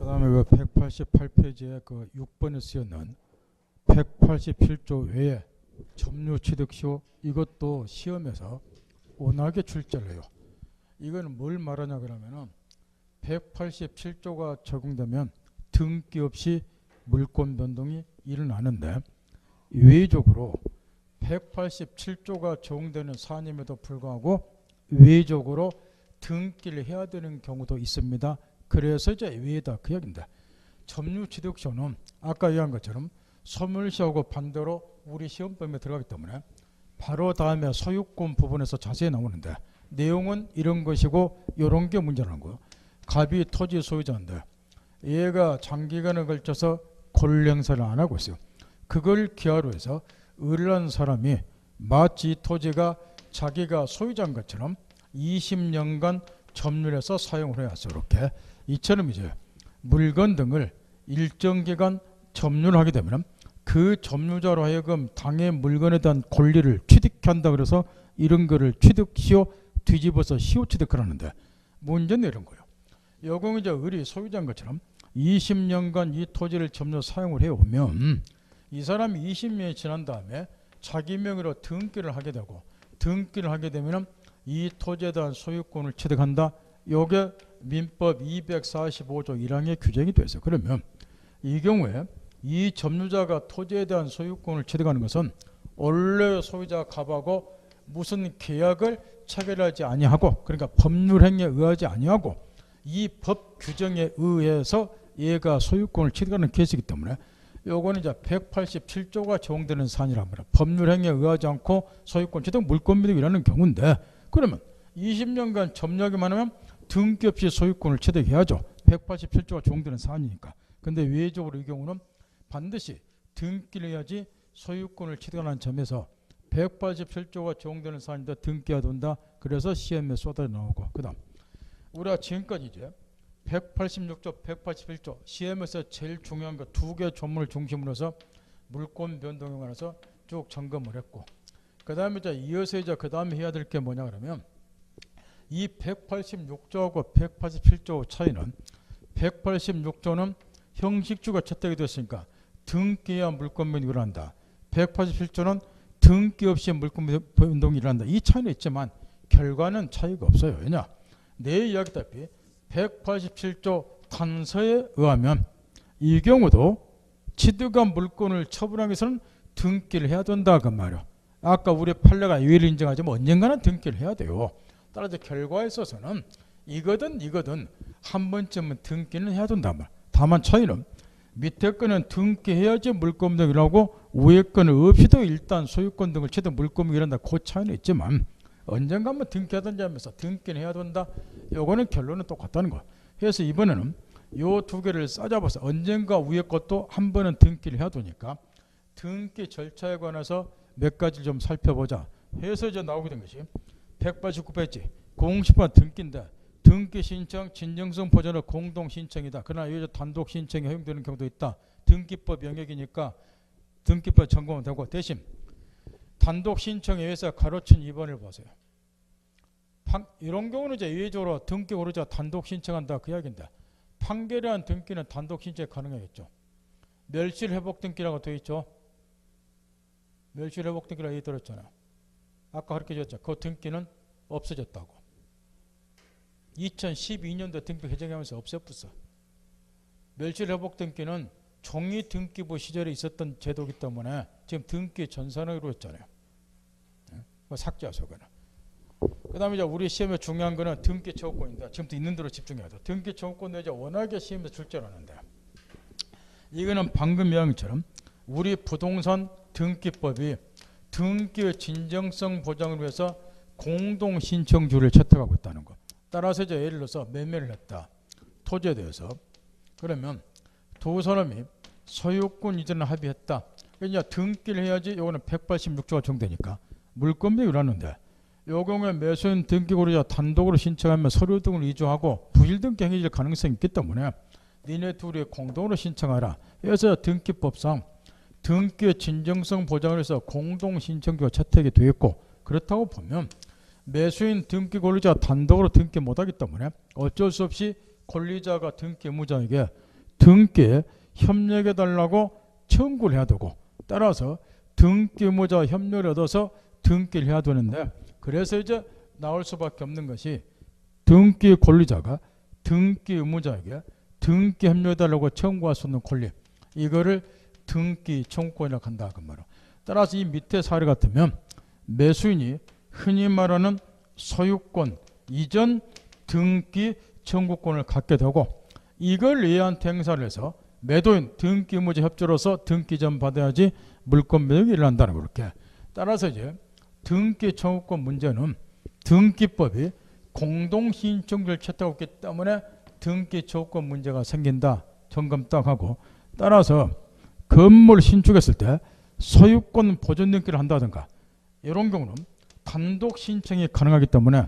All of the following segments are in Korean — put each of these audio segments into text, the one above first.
그 다음에 그 188페이지에 그 6번에 쓰였는 187조 외에 점유 취득시효, 이것도 시험에서 워낙에 출제를 해요. 이건 뭘 말하냐 그러면은 187조가 적용되면 등기 없이 물권 변동이 일어나는데, 외적으로 187조가 적용되는 사안임에도 불구하고 외적으로 등기를 해야 되는 경우도 있습니다. 그래서 이제 외다 그 얘기입니다. 점유취득시효는 아까 얘기한 것처럼 소멸시효하고 반대로 우리 시험범위에 들어가기 때문에 바로 다음에 소유권 부분에서 자세히 나오는데, 내용은 이런 것이고 이런 게 문제라는 거예요. 갑이 토지 소유자인데 얘가 장기간에 걸쳐서 권리 행사를 안 하고 있어요. 그걸 기하로 해서 을이라는 사람이 마치 이 토지가 자기가 소유자인 것처럼 20년간 점유해서 사용을 해왔어. 이렇게 이처럼 이제 물건 등을 일정 기간 점유를 하게 되면 그 점유자로 하여금 당의 물건에 대한 권리를 취득한다. 그래서 이런 거를 취득시효 뒤집어서 시효 취득을 하는데, 문제는 이런 거예요. 요건 이제 을이 소유자인 것처럼 20년간 이 토지를 점유 사용을 해오면 이 사람이 20년이 지난 다음에 자기 명의로 등기를 하게 되고, 등기를 하게 되면 이 토지에 대한 소유권을 취득한다. 요게 민법 245조 1항에 규정이 돼 있어요. 그러면 이 경우에 이 점유자가 토지에 대한 소유권을 취득하는 것은 원래 소유자 갑하고 무슨 계약을 체결하지 아니하고, 그러니까 법률 행위에 의하지 아니하고 이 법 규정에 의해서 얘가 소유권을 취득하는 케이스이기 때문에 요거는 이제 187조가 적용되는 사안이란 말이야. 법률 행위에 의하지 않고 소유권 취득, 물권 비득이라는 경우인데, 그러면 20년간 점유하기만 하면 등기 없이 소유권을 취득해야죠. 187조가 적용되는 사안이니까. 근데 외적으로 이 경우는 반드시 등기를 해야지 소유권을 취득하는 점에서 187조가 적용되는 사안인데 등기해야 된다. 그래서 시험에 쏟아 나오고, 그 다음 우리가 지금까지 이제 186조, 181조 시험에서 제일 중요한 거 두 개 조문을 중심으로 해서 물권 변동에 관해서 쭉 점검을 했고, 그 다음에 이제 이어서 이제 그 다음에 해야 될 게 뭐냐 그러면 이 186조하고 187조 차이는, 186조는 형식주가 채택이 됐으니까 등기해야 물권 변동이 일어난다. 187조는 등기 없이 물권 변동이 일어난다. 이 차이는 있지만 결과는 차이가 없어요. 왜냐? 내 이야기다시피 187조 단서에 의하면 이 경우도 취득한 물권을 처분하기 위해서는 등기를 해야 된다 그 말이야. 아까 우리 판례가 예외를 인정하지만 언젠가는 등기를 해야 돼요. 따라서 결과에 있어서는 이거든 한 번쯤은 등기는 해야 된단 말이야. 다만 차이는 밑에 거는 등기해야지 물권 등을 하고 위에 거는 없이도 일단 소유권 등을 취득 물권 등을 한다. 그 차이는 있지만 언젠가 한번 등기하든지 하면서 등기는 해야 된다. 요거는 결론은 똑같다는 거야. 그래서 이번에는 요 두 개를 싸잡아서 언젠가 위에 것도 한 번은 등기를 해야 되니까 등기 절차에 관해서 몇 가지를 좀 살펴보자 해서 이제 나오게 된 것이 189페이지 공시판 등기인데, 등기 신청 진정성 보전은 공동 신청이다. 그러나 여기서 단독 신청이 허용되는 경우도 있다. 등기법 영역이니까 등기법 점검은 되고, 대신 단독 신청에 의해서 가로친 2번을 보세요. 이런 경우는 이제 예외적으로 등기 고르자 단독 신청한다 그 이야기인데, 판결한 등기는 단독 신청이 가능하겠죠. 멸실회복 등기라고 되어 있죠. 멸실회복 등기라고 얘기 들었잖아요. 아까 그렇게 줬죠. 그 등기는 없어졌다고. 2012년도 등기 개정하면서 없애버렸어. 멸실회복 등기는 종이 등기부 시절에 있었던 제도이기 때문에 지금 등기 전산으로 했잖아요. 삭제하죠. 그 다음에 이제 우리 시험에 중요한 거는 등기 청구권인데, 지금도 있는 대로 집중해야 돼. 등기 청구권도 이제 워낙에 시험에서 출제를 하는데, 이거는 방금 이야기처럼 우리 부동산 등기법이 등기의 진정성 보장을 위해서 공동 신청주를 채택하고 있다는 거. 따라서 이제 예를 들어서 매매를 했다. 토지에 대해서. 그러면 두 사람이 소유권 이전을 합의했다. 그러니까 등기를 해야지. 요거는 186조가 적용되니까 물권비 일어나는데, 요 경우에 매수인 등기 고르자 단독으로 신청하면 서류 등을 이주하고 부실 등기 행해질 가능성이 있기 때문에 니네 둘이 공동으로 신청하라. 그래서 등기법상 등기의 진정성 보장을 해서 공동 신청주가 채택이 되었고, 그렇다고 보면 매수인 등기 권리자 단독으로 등기 못하기 때문에 어쩔 수 없이 권리자가 등기 의무자에게 등기에 협력해달라고 청구를 해야 되고, 따라서 등기 의무자 협력을 얻어서 등기를 해야 되는데, 그래서 이제 나올 수밖에 없는 것이 등기 권리자가 등기 의무자에게 등기 협력해달라고 청구할 수 있는 권리, 이거를 등기 청구권이라고 한다 그 말이에요. 따라서 이 밑에 사례 같으면 매수인이 흔히 말하는 소유권 이전 등기 청구권을 갖게 되고, 이걸 얘한테 행사를 해서 매도인 등기 의무자 협조로서 등기 전 받아야지 물권 매도가 일어난다는 그렇게. 따라서 이제 등기 청구권 문제는 등기법이 공동신청을 채택하고 있기 때문에 등기 청구권 문제가 생긴다 점검 딱 하고, 따라서 건물 신축했을 때 소유권 보존 등기를 한다든가 이런 경우는 단독 신청이 가능하기 때문에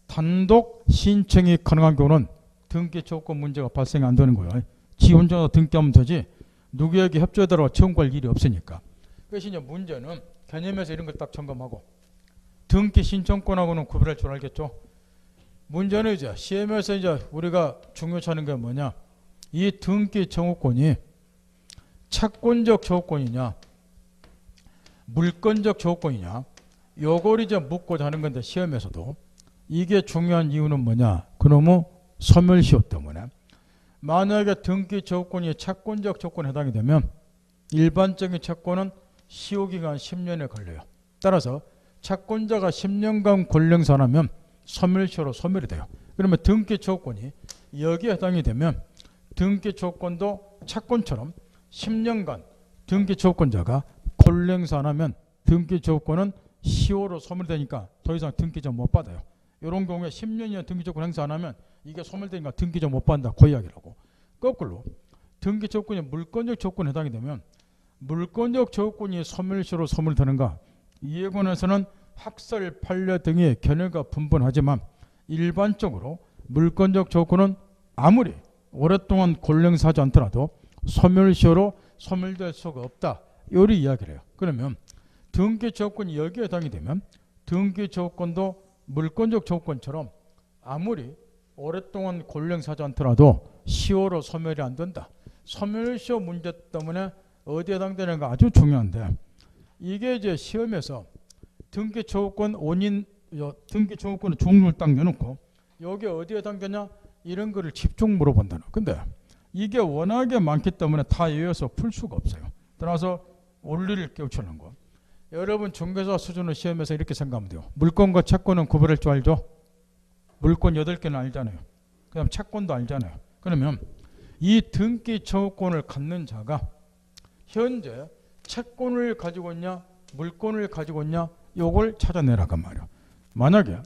단독 신청이 가능한 경우는 등기 청구권 문제가 발생이 안 되는 거예요. 지 혼자 등기하면 되지 누구에게 협조해달라고 청구할 일이 없으니까. 그래서 이제 문제는 개념에서 이런 걸 딱 점검하고 등기 신청권하고는 구별할 줄 알겠죠. 문제는 이제 시험에서 이제 우리가 중요시하는 게 뭐냐, 이 등기 청구권이 채권적 청구권이냐 물권적 청구권이냐, 요걸 이제 묻고자 하는 건데, 시험에서도 이게 중요한 이유는 뭐냐, 그놈의 소멸시효 때문에. 만약에 등기 청구권이 채권적 청구권에 해당이 되면 일반적인 채권은 시효기간 10년에 걸려요. 따라서 채권자가 10년간 권리행사하면 소멸시효로 소멸이 돼요. 그러면 등기 청구권이 여기에 해당이 되면 등기 청구권도 채권처럼 10년간 등기 청구권자가 권리행사 안 하면 등기 청구권은 시효로 소멸되니까 더 이상 등기전 못 받아요. 이런 경우에 10년이나 등기 청구권 행사 안 하면 이게 소멸되니까 등기전 못 받는다 그 이야기라고. 거꾸로 등기 청구권이 물권적 청구권에 해당이 되면 물권적 청구권이 소멸시효로 소멸되는가, 이에 관해서는 학설, 판례 등의 견해가 분분하지만 일반적으로 물권적 청구권은 아무리 오랫동안 권리행사하지 않더라도 소멸시효로 소멸될 수가 없다, 요리 이야기를 해요. 그러면 등기 청구권이 여기에 해당이 되면 등기 청구권도 물권적 청구권처럼 아무리 오랫동안 권리행사하지 않더라도 시효로 소멸이 안 된다. 소멸시효 문제 때문에 어디에 해당되는가 아주 중요한데, 이게 이제 시험에서 등기 청구권 원인, 등기 청구권의 종류를 딱 내놓고 여기 어디에 해당되냐 이런 거를 집중 물어본다는. 근데 이게 워낙에 많기 때문에 다 외워서 풀 수가 없어요. 따라서 원리를 깨우치는 거. 여러분 중개사 수준의 시험에서 이렇게 생각하면 돼요. 물권과 채권은 구별할 줄 알죠? 물권 8개는 알잖아요. 그 다음 채권도 알잖아요. 그러면 이 등기 청구권을 갖는 자가 현재 채권을 가지고 있냐 물권을 가지고 있냐 요걸 찾아내라고 말이야. 만약에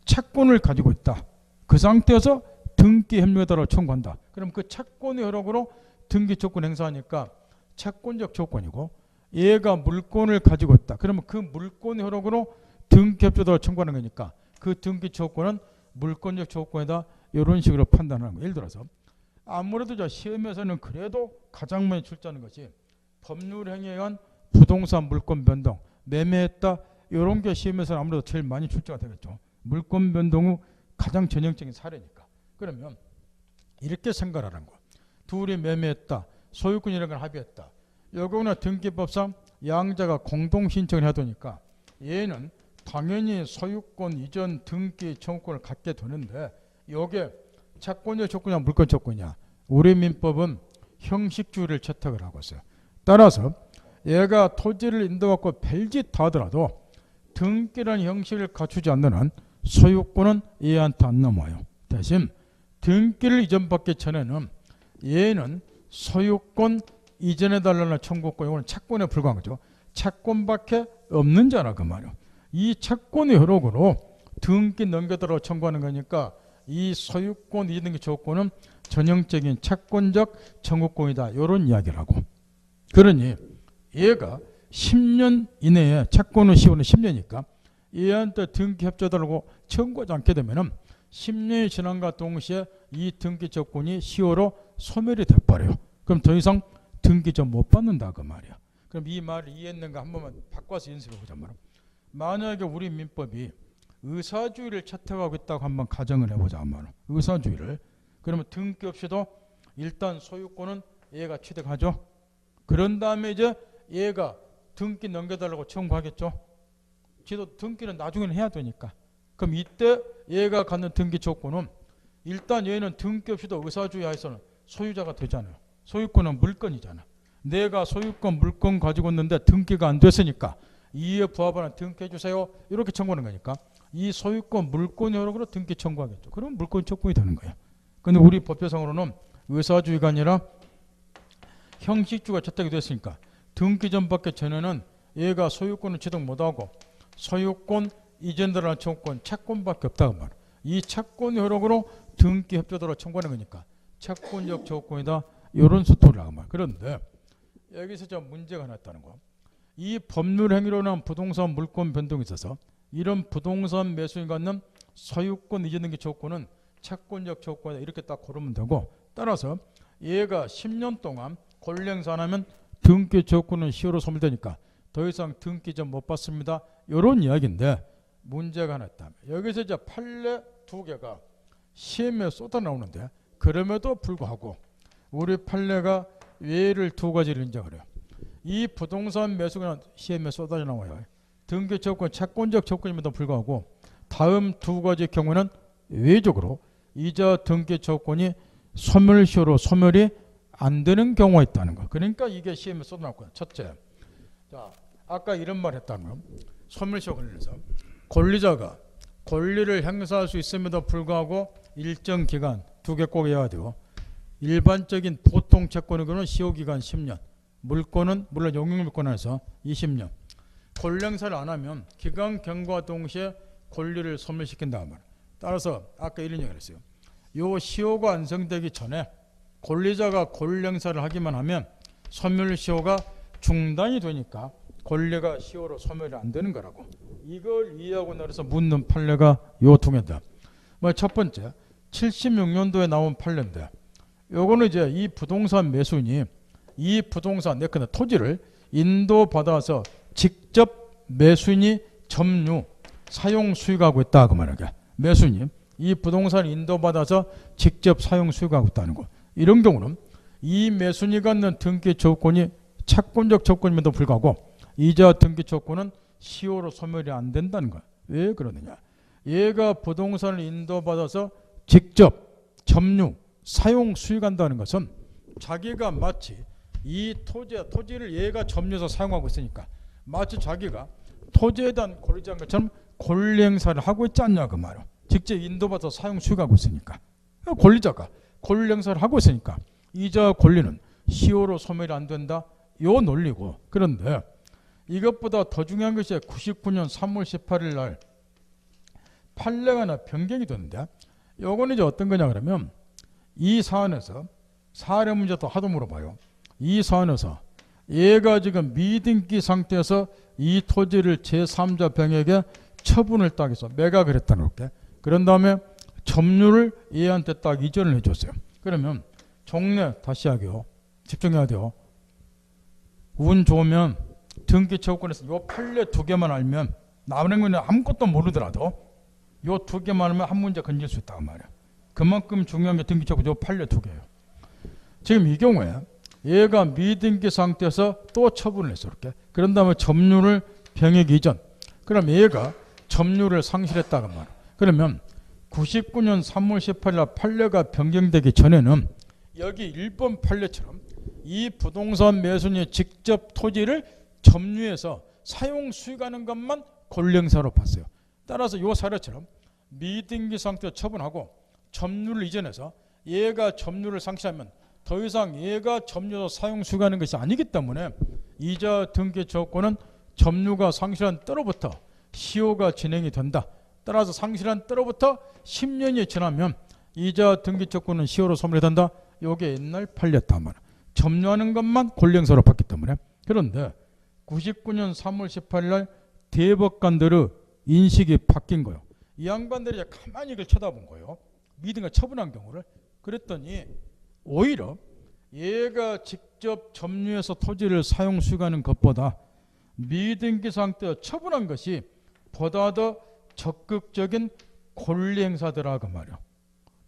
채권을 가지고 있다, 그 상태에서 등기 협력에다가 청구한다. 그럼 그 채권의 효력으로 등기 청구권 행사하니까 채권적 청구권이고, 얘가 물권을 가지고 있다. 그러면 그 물권의 효력으로 등기 협조에다가 청구하는 거니까 그 등기 청구권은 물권적 청구권이다. 이런 식으로 판단하는 거예요. 예를 들어서 아무래도 저 시험에서는 그래도 가장 많이 출제하는 것이 법률 행위에 의한 부동산 물권 변동, 매매했다, 이런 게 시험에서는 아무래도 제일 많이 출제가 되겠죠. 물권 변동 후 가장 전형적인 사례니까. 그러면 이렇게 생각하라는 거야. 둘이 매매했다, 소유권이라는 걸 합의했다. 이 경우는 등기법상 양자가 공동 신청을 해야 되니까 얘는 당연히 소유권 이전 등기 청구권을 갖게 되는데, 이게 채권적 조건이냐 물권 조건이냐, 우리 민법은 형식주의를 채택을 하고 있어요. 따라서 얘가 토지를 인도받고 별짓 다 하더라도 등기라는 형식을 갖추지 않는 한 소유권은 얘한테 안 넘어요. 대신 등기를 이전받기 전에는 얘는 소유권 이전해달라는 청구권, 이거는 채권에 불과한 거죠. 채권밖에 없는 자라 그 말이에요. 이 채권의 효력으로 등기 넘겨달라고 청구하는 거니까 이 소유권 이전등기 조건은 전형적인 채권적 청구권이다, 이런 이야기를 하고. 그러니 얘가 10년 이내에 채권의 시효는 10년이니까 얘한테 등기 협조해달라고 청구하지 않게 되면은 10년이 지난과 동시에 이 등기 조건이 시효로 소멸이 돼버려요. 그럼 더 이상 등기전 못 받는다 그 말이야. 그럼 이 말을 이해했는가 한 번만 바꿔서 연습해 보자 말이야. 만약에 우리 민법이 의사주의를 채택하고 있다고 한번 가정을 해보자 말이야. 의사주의를. 그러면 등기 없이도 일단 소유권은 얘가 취득하죠. 그런 다음에 이제 얘가 등기 넘겨달라고 청구하겠죠. 지도 등기는 나중에는 해야 되니까. 그럼 이때 얘가 갖는 등기 조건은 일단 얘는 등기 없이도 의사주의 하에서는 소유자가 되잖아요. 소유권은 물건이잖아. 내가 소유권 물건 가지고 있는데 등기가 안 됐으니까 이에 부합하는 등기해 주세요. 이렇게 청구하는 거니까 이 소유권 물권으로 등기 청구하겠죠. 그럼 물권 청구이 되는 거예요. 근데 우리 법조상으로는 의사주의가 아니라 형식주가 채택이 됐으니까 등기 전밖에 전에는 얘가 소유권을 취득 못하고 소유권 이전들한 청구권 채권밖에 없다고 말이에요. 이 채권 효력으로 등기 협조도로 청구하는 거니까 채권적 조건이다. 이런 스토리라고 말이에요. 그런데 여기서 좀 문제가 하나 있다는 거. 이 법률 행위로 인한 부동산 물권 변동이 있어서 이런 부동산 매수인 갖는 소유권 이전 등기 조건은 채권적 조건이다. 이렇게 딱 고르면 되고 따라서 얘가 10년 동안 권리 행사 안 하면 등기 조건은 시효로 소멸되니까 더 이상 등기 좀 못 받습니다. 이런 이야기인데 문제가 하나 있다. 여기서 이제 판례 두 개가 시험에 쏟아 나오는데 그럼에도 불구하고 우리 판례가 예를 두 가지를 인정을 해요. 이 부동산 매수가 시험에 쏟아져 나와요. 등기 조건, 채권적 조건임에도 불구하고 다음 두 가지 경우는 외적으로 이자 등기 조건이 소멸시효로 소멸이 안 되는 경우가 있다는 거. 그러니까 이게 시험에 쏟아 나올 거예요. 첫째, 자 아까 이런 말 했다는 거. 소멸시효 관련해서 권리자가 권리를 행사할 수 있음에도 불구하고 일정 기간 두 개 꼭 외워야 돼요. 일반적인 보통 채권의 경우는 시효기간 10년, 물권은 물론 용익물권 안에서 20년. 권리 행사를 안 하면 기간 경과 동시에 권리를 소멸시킨다 말. 따라서 아까 이런 얘기를 했어요. 요 시효가 완성되기 전에 권리자가 권리 행사를 하기만 하면 소멸시효가 중단이 되니까 권리가 시효로 소멸이 안 되는 거라고. 이걸 이해하고 나서 묻는 판례가 요 두 개다. 첫 번째 76년도에 나온 판례인데 요거는 이제 이 부동산 매수인이 이 부동산 내거나 토지를 인도받아서 직접 매수인이 점유 사용 수익하고 있다 그 말이야. 매수인이 이 부동산을 인도받아서 직접 사용 수익하고 있다는 거. 이런 경우는 이 매수인이 갖는 등기 조건이 채권적 조건임에도 불구하고 이자 등기 조건은 시효로 소멸이 안 된다는 거야. 왜 그러느냐? 얘가 부동산을 인도받아서 직접 점유 사용 수익한다는 것은 자기가 마치 이 토지를 얘가 점유해서 사용하고 있으니까 마치 자기가 토지에 대한 권리자인 것처럼 권리 행사를 하고 있지 않냐 그 말이야. 직접 인도받아서 사용 수익하고 있으니까 권리자가 권리 행사를 하고 있으니까 이자 권리는 시효로 소멸이 안 된다. 요 논리고. 그런데 이것보다 더 중요한 것이 99년 3월 18일 날 판례가 하나 변경이 됐는데 요거는 이제 어떤 거냐 그러면 이 사안에서 사례 문제도 하도 물어봐요. 이 사안에서 얘가 지금 미등기 상태에서 이 토지를 제3자 병에게 처분을 딱 해서 매각을 했다는 거게. 그런 다음에 점유를 얘한테 딱 이전을 해줬어요. 그러면 종래 다시 하게요. 집중해야 돼요. 운 좋으면 등기 채권에서 요 판례 두 개만 알면 남은 거는 아무것도 모르더라도 요 두 개만 하면 한 문제 건질 수 있다고 말이야. 그만큼 중요한 게 등기 채권 요 판례 두 개예요. 지금 이 경우에 얘가 미등기 상태에서 또 처분을 했어 이렇게. 그런 다음에 점유를 병역 이전. 그럼 얘가 점유를 상실했다고 말이야. 그러면 99년 3월 18일 날 판례가 변경되기 전에는 여기 1번 판례처럼 이 부동산 매수인이 직접 토지를 점유해서 사용 수익하는 것만 권리행사로 봤어요. 따라서 이 사례처럼 미등기 상태 처분하고 점유를 이전해서 얘가 점유를 상실하면 더 이상 얘가 점유해서 사용 수익하는 것이 아니기 때문에 이자 등기 조건은 점유가 상실한 때로부터 시효가 진행이 된다. 따라서 상실한 때로부터 10년이 지나면 이자 등기 조건은 시효로 소멸이 된다. 이게 옛날 판례였단 말이야. 점유하는 것만 권리행사로 봤기 때문에. 그런데 99년 3월 18일 날 대법관들의 인식이 바뀐 거예요. 이 양반들이 가만히 이걸 쳐다본 거예요. 미등을 처분한 경우를. 그랬더니 오히려 얘가 직접 점유해서 토지를 사용 수익하는 것보다 미등기 상태에 처분한 것이 보다 더 적극적인 권리 행사더라 그 말이야.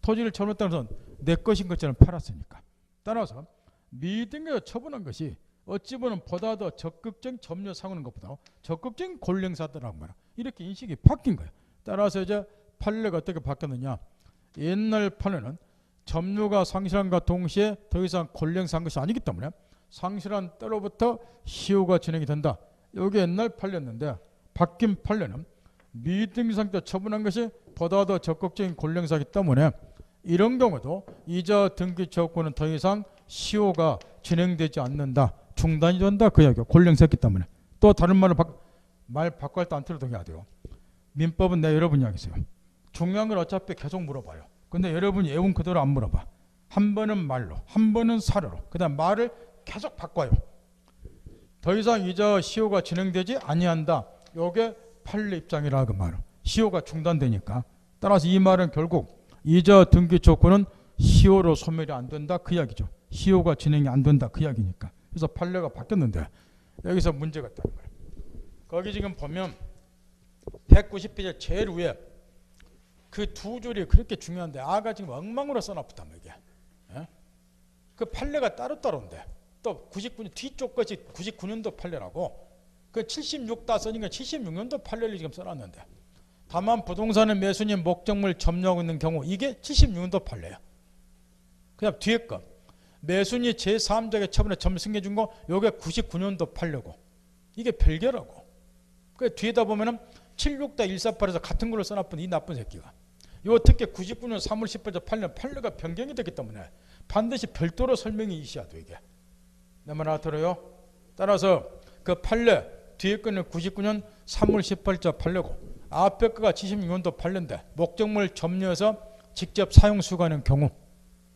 토지를 처분했다는 것은 내 것인 것처럼 팔았으니까. 따라서 미등기에서 처분한 것이 어찌 보면 보다 더 적극적인 점유를 상하는 것보다 적극적인 권리행사다라고 말이야. 이렇게 인식이 바뀐 거예요. 따라서 이제 판례가 어떻게 바뀌었느냐. 옛날 판례는 점유가 상실함과 동시에 더 이상 권리행사한 것이 아니기 때문에 상실한 때로부터 시효가 진행이 된다. 이게 옛날 판례였는데 바뀐 판례는 미등기 상태 처분한 것이 보다 더 적극적인 권리행사이기 때문에 이런 경우도 이자 등기 청구권은 더 이상 시효가 진행되지 않는다. 중단이 된다. 그 이야기가 권리행사했기 때문에. 또 다른 말 바꿔 할 때 안 틀어도 해야 돼요. 민법은 내가 여러분 이야기했어요. 중요한 걸 어차피 계속 물어봐요. 근데 여러분이 외운 그대로 안 물어봐. 한 번은 말로, 한 번은 사료로. 그 다음 말을 계속 바꿔요. 더 이상 이자 시효가 진행되지 아니한다. 요게 판례 입장이라 그 말은. 시효가 중단되니까. 따라서 이 말은 결국 이자 등기 조건은 시효로 소멸이 안 된다. 그 이야기죠. 시효가 진행이 안 된다. 그 이야기니까. 그래서 판례가 바뀌었는데 여기서 문제가 있다는 거예요. 거기 지금 보면 190페이지 제일 위에 그 두 줄이 그렇게 중요한데 아가 지금 엉망으로 써놨단 말이야. 예? 그 판례가 따로따로인데 또 99년 뒤쪽 것이 99년도 판례라고 그 76 다 써니까 76년도 판례를 지금 써놨는데 다만 부동산의 매수인이 목적물 점유하고 있는 경우 이게 76년도 판례야. 그냥 뒤에 거 매수인이 제3자에게 처분에 점유 승계준 거 요게 99년도 판례고 이게 별개라고. 그 뒤에다 보면은 76-148에서 같은 걸로 써놨던 이 나쁜 새끼가 요 특히 99년 3월 10일자 판례가 변경이 됐기 때문에 반드시 별도로 설명이 있어야 돼. 이게 내 말 알아들어요? 따라서 그 판례 뒤에 거는 99년 3월 18일자 판례고 앞에 거가 76년도 판례인데 목적물 점유해서 직접 사용 수거하는 경우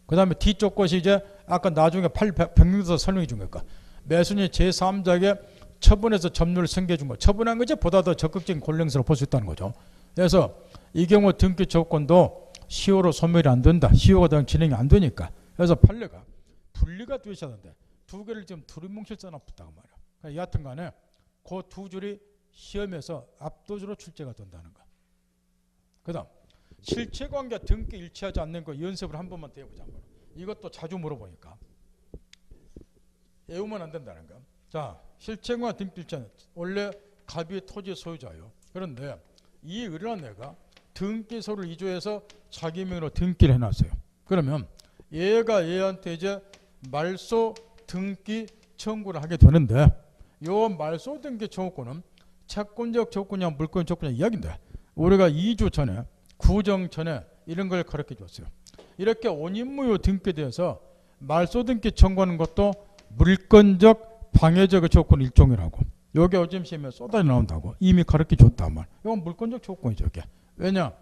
그 다음에 뒤쪽 것이 이제 아까 나중에 변경돼서 설명해 준 거니까 매수인이 제3자에게 처분해서 점유를 승계해 준 거 처분한 거지 보다 더 적극적인 권리행사로 볼 수 있다는 거죠. 그래서 이 경우 등기 조건도 시효로 소멸이 안 된다. 시효가 더 진행이 안 되니까. 그래서 판례가 분리가 되셔야 하는데 두 개를 지금 두루뭉실 써놨다고 말이야. 그러니까 여하튼 간에 그 두 줄이 시험에서 압도적으로 출제가 된다는 거. 그 다음 실체관계 등기 일치하지 않는 거 연습을 한 번만 더 해보자. 이것도 자주 물어보니까 외우면 안 된다는 거. 자, 실체관계 등기 일치하는 원래 갑이 토지 소유자예요. 그런데 이 을아내가 등기소를 이조해서 자기 명의로 등기를 해놨어요. 그러면 얘가 얘한테 이제 말소 등기 청구를 하게 되는데 요 말소 등기 청구권은 채권적 조건이냐 물권 조건이냐 이야기인데 우리가 2주 전에 구정 전에 이런 걸 가르쳐 줬어요. 이렇게 원인무효 등기돼서 말소 등기 청구하는 것도 물권적 방해적 조건 일종이라고. 여기 요즘 시험에 쏟아져 나온다고 이미 가르쳐 줬단 말. 이건 물권적 조건이죠. 이게. 왜냐?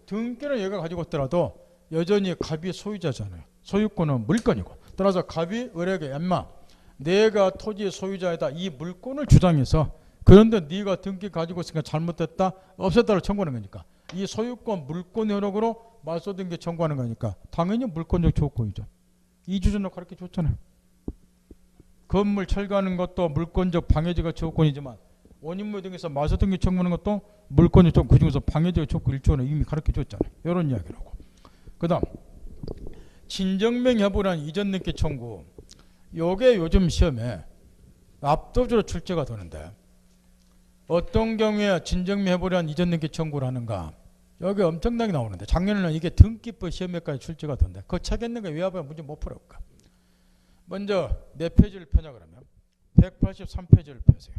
등기는 얘가 가지고 있더라도 여전히 갑이 소유자잖아요. 소유권은 물권이고. 따라서 갑이 을에게 엠마 내가 토지의 소유자이다 이 물권을 주장해서 그런데 네가 등기 가지고 있으니까 잘못됐다 없앴다를 청구하는 거니까 이 소유권 물권 효력으로 말소 등기 청구하는 거니까 당연히 물권적 조건이죠. 2주 전에 가르쳐 줬잖아요. 건물 철거하는 것도 물권적 방해적 조건이지만 원인무효 등에서 말소 등기 청구하는 것도 물권적 조건 그중에서 방해적 조건 일조는 이미 가르쳐 줬잖아요. 이런 이야기라고. 그 다음 진정명 여부란 이전 등기 청구 요게 요즘 시험에 압도적으로 출제가 되는데 어떤 경우에 진정명 여부란 이전 등기 청구를 하는가 여기 엄청나게 나오는데 작년에는 이게 등기법 시험에까지 출제가 된다. 그 책 있는 거 외워보면 문제 못 풀어볼까. 먼저 몇 페이지를 펴냐 그러면 183페이지를 펴세요.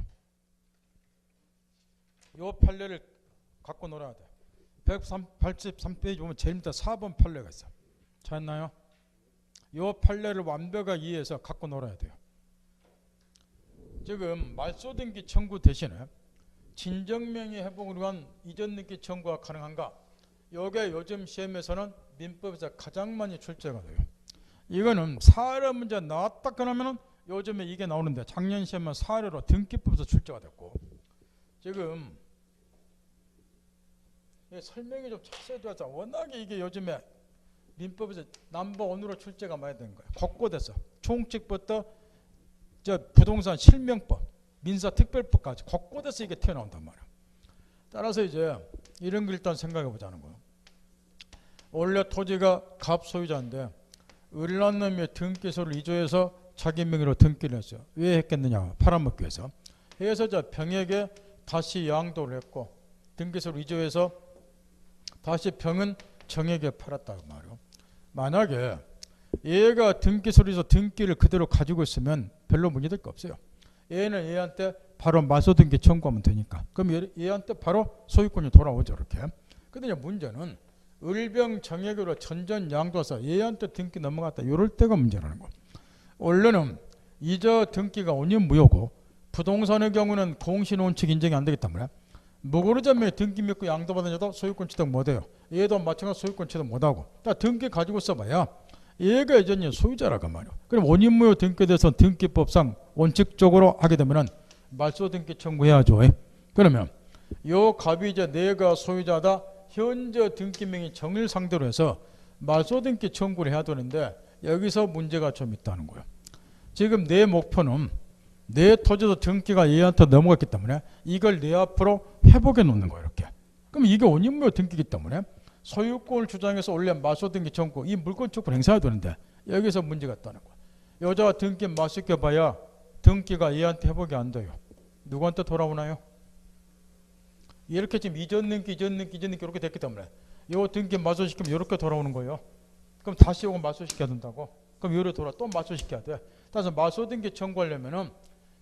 요 판례를 갖고 놀아야 돼. 183페이지 보면 제일 밑에 4번 판례가 있어. 찾았나요? 요 판례를 완벽하게 이해해서 갖고 놀아야 돼요. 지금 말소 등기 청구 대신에 진정명의 회복을 위한 이전 등기 청구가 가능한가? 요게 요즘 시험에서는 민법에서 가장 많이 출제가 돼요. 이거는 사례 문제 나왔다 그러면은 요즘에 이게 나오는데 작년 시험은 사례로 등기법에서 출제가 됐고 지금 설명이 좀 자세히 돼서 워낙에 이게 요즘에 민법에서 넘버원으로 출제가 많이 된 거예요. 곳곳에서 총칙부터 저 부동산 실명법, 민사특별법까지 곳곳에서 이게 튀어나온단 말이에요. 따라서 이제 이런 걸 일단 생각해 보자는 거예요. 원래 토지가 갑 소유자인데 을난 놈이 등기소를 이조해서 자기 명의로 등기를 했어요. 왜 했겠느냐? 팔아먹기 위해서. 해서 저 병에게 다시 양도를 했고 등기소를 위조해서 다시 병은 정에게 팔았다고 말이에요. 만약에 얘가 등기소리에서 등기를 그대로 가지고 있으면 별로 문제될 거 없어요. 얘는 얘한테 바로 맞소등기 청구하면 되니까. 그럼 얘한테 바로 소유권이 돌아오죠. 이렇게. 근데 문제는 을병 정액으로 전전 양도해서 얘한테 등기 넘어갔다. 이럴 때가 문제라는 거. 원래는 이저 등기가 원인무효고 부동산의 경우는 공신원칙 인정이 안 되기 때문에 무고르자면 등기 믿고 양도받은 자도 소유권 취득 못해요. 얘도 마찬가지로 소유권 취득 못하고 딱 등기 가지고 써봐야 얘가 이전에 소유자라고 말이에요. 그럼 원인무효 등기에 대해서 등기법상 원칙적으로 하게 되면은 말소 등기 청구해야죠. 그러면 요 갑이 이제 내가 소유자다. 현재 등기명의 정을 상대로 해서 말소 등기 청구를 해야 되는데 여기서 문제가 좀 있다는 거예요. 지금 내 목표는 내 토지도 등기가 얘한테 넘어갔기 때문에 이걸 내 앞으로 회복해 놓는 거예요. 이렇게. 그럼 이게 원인무효 등기이기 때문에 소유권을 주장해서 원래 말소 등기 청구 이 물권 촉구를 행사해야 되는데 여기서 문제가 있다는 거예요. 여자가 등기 맞추겨봐야 등기가 얘한테 회복이 안 돼요. 누구한테 돌아오나요? 이렇게 지금 이전 등기 이렇게 됐기 때문에 요 등기 맞소시키면 이렇게 돌아오는 거예요. 그럼 다시 이거 맞소시켜야 된다고? 그럼 요래 돌아 또 맞소시켜야 돼. 따라서 말소 등기 청구하려면은